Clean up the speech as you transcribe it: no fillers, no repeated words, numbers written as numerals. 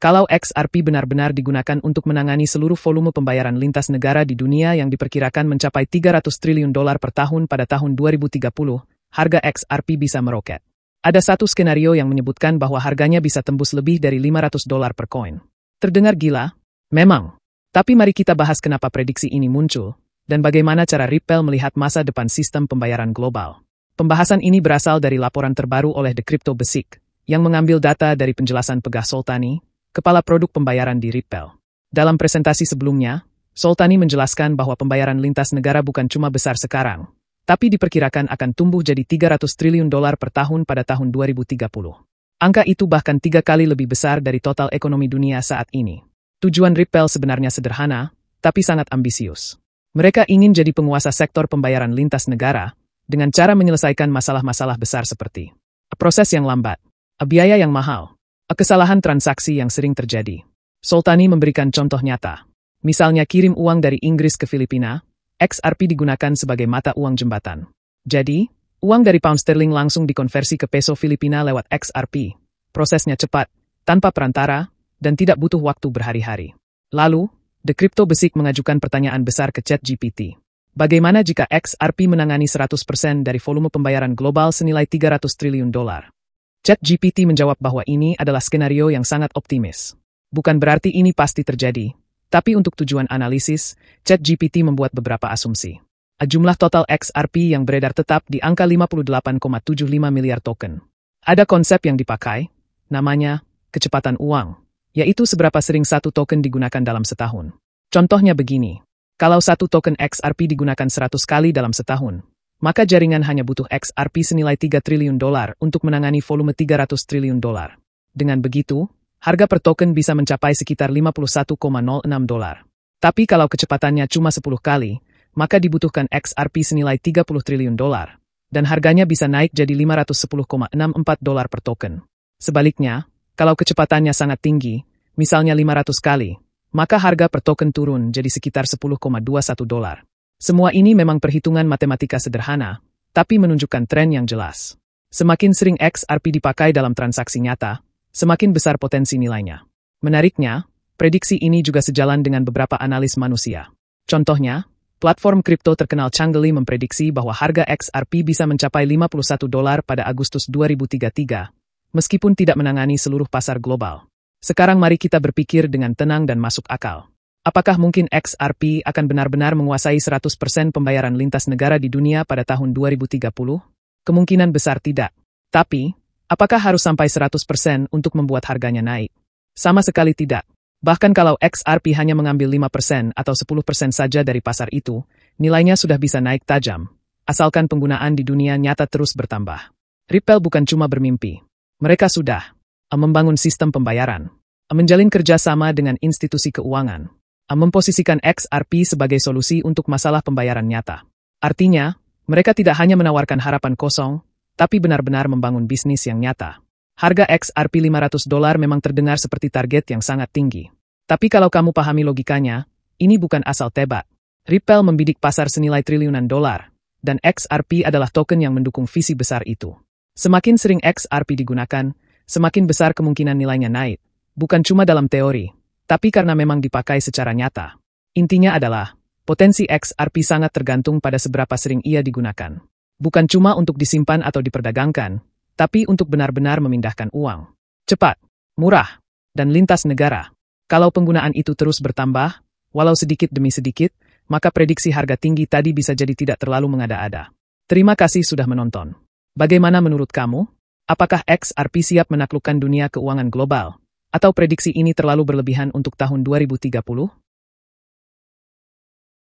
Kalau XRP benar-benar digunakan untuk menangani seluruh volume pembayaran lintas negara di dunia yang diperkirakan mencapai $300 triliun per tahun pada tahun 2030, harga XRP bisa meroket. Ada satu skenario yang menyebutkan bahwa harganya bisa tembus lebih dari $500 per koin. Terdengar gila? Memang. Tapi mari kita bahas kenapa prediksi ini muncul, dan bagaimana cara Ripple melihat masa depan sistem pembayaran global. Pembahasan ini berasal dari laporan terbaru oleh The Crypto Basic, yang mengambil data dari penjelasan Pegah Soltani, Kepala Produk Pembayaran di Ripple. Dalam presentasi sebelumnya, Soltani menjelaskan bahwa pembayaran lintas negara bukan cuma besar sekarang, tapi diperkirakan akan tumbuh jadi $300 triliun per tahun pada tahun 2030. Angka itu bahkan 3 kali lebih besar dari total ekonomi dunia saat ini. Tujuan Ripple sebenarnya sederhana, tapi sangat ambisius. Mereka ingin jadi penguasa sektor pembayaran lintas negara, dengan cara menyelesaikan masalah-masalah besar seperti proses yang lambat, biaya yang mahal, kesalahan transaksi yang sering terjadi. Soltani memberikan contoh nyata. Misalnya kirim uang dari Inggris ke Filipina, XRP digunakan sebagai mata uang jembatan. Jadi, uang dari pound sterling langsung dikonversi ke peso Filipina lewat XRP. Prosesnya cepat, tanpa perantara, dan tidak butuh waktu berhari-hari. Lalu, The Crypto Basic mengajukan pertanyaan besar ke ChatGPT. Bagaimana jika XRP menangani 100% dari volume pembayaran global senilai $300 triliun? ChatGPT menjawab bahwa ini adalah skenario yang sangat optimis. Bukan berarti ini pasti terjadi, tapi untuk tujuan analisis, ChatGPT membuat beberapa asumsi. Jumlah total XRP yang beredar tetap di angka 58,75 miliar token. Ada konsep yang dipakai, namanya kecepatan uang, yaitu seberapa sering satu token digunakan dalam setahun. Contohnya begini, kalau satu token XRP digunakan 100 kali dalam setahun, maka jaringan hanya butuh XRP senilai $3 triliun untuk menangani volume $300 triliun. Dengan begitu, harga per token bisa mencapai sekitar $51,06. Tapi kalau kecepatannya cuma 10 kali, maka dibutuhkan XRP senilai $30 triliun, dan harganya bisa naik jadi $510,64 per token. Sebaliknya, kalau kecepatannya sangat tinggi, misalnya 500 kali, maka harga per token turun jadi sekitar $10,21. Semua ini memang perhitungan matematika sederhana, tapi menunjukkan tren yang jelas. Semakin sering XRP dipakai dalam transaksi nyata, semakin besar potensi nilainya. Menariknya, prediksi ini juga sejalan dengan beberapa analis manusia. Contohnya, platform kripto terkenal Changeli memprediksi bahwa harga XRP bisa mencapai $51 pada Agustus 2033, meskipun tidak menangani seluruh pasar global. Sekarang mari kita berpikir dengan tenang dan masuk akal. Apakah mungkin XRP akan benar-benar menguasai 100% pembayaran lintas negara di dunia pada tahun 2030? Kemungkinan besar tidak. Tapi, apakah harus sampai 100% untuk membuat harganya naik? Sama sekali tidak. Bahkan kalau XRP hanya mengambil 5% atau 10% saja dari pasar itu, nilainya sudah bisa naik tajam, asalkan penggunaan di dunia nyata terus bertambah. Ripple bukan cuma bermimpi. Mereka sudah membangun sistem pembayaran, menjalin kerjasama dengan institusi keuangan, memposisikan XRP sebagai solusi untuk masalah pembayaran nyata. Artinya, mereka tidak hanya menawarkan harapan kosong, tapi benar-benar membangun bisnis yang nyata. Harga XRP $500 memang terdengar seperti target yang sangat tinggi. Tapi kalau kamu pahami logikanya, ini bukan asal tebak. Ripple membidik pasar senilai triliunan dolar, dan XRP adalah token yang mendukung visi besar itu. Semakin sering XRP digunakan, semakin besar kemungkinan nilainya naik. Bukan cuma dalam teori, tapi karena memang dipakai secara nyata. Intinya adalah, potensi XRP sangat tergantung pada seberapa sering ia digunakan. Bukan cuma untuk disimpan atau diperdagangkan, tapi untuk benar-benar memindahkan uang. Cepat, murah, dan lintas negara. Kalau penggunaan itu terus bertambah, walau sedikit demi sedikit, maka prediksi harga tinggi tadi bisa jadi tidak terlalu mengada-ada. Terima kasih sudah menonton. Bagaimana menurut kamu? Apakah XRP siap menaklukkan dunia keuangan global? Atau prediksi ini terlalu berlebihan untuk tahun 2030?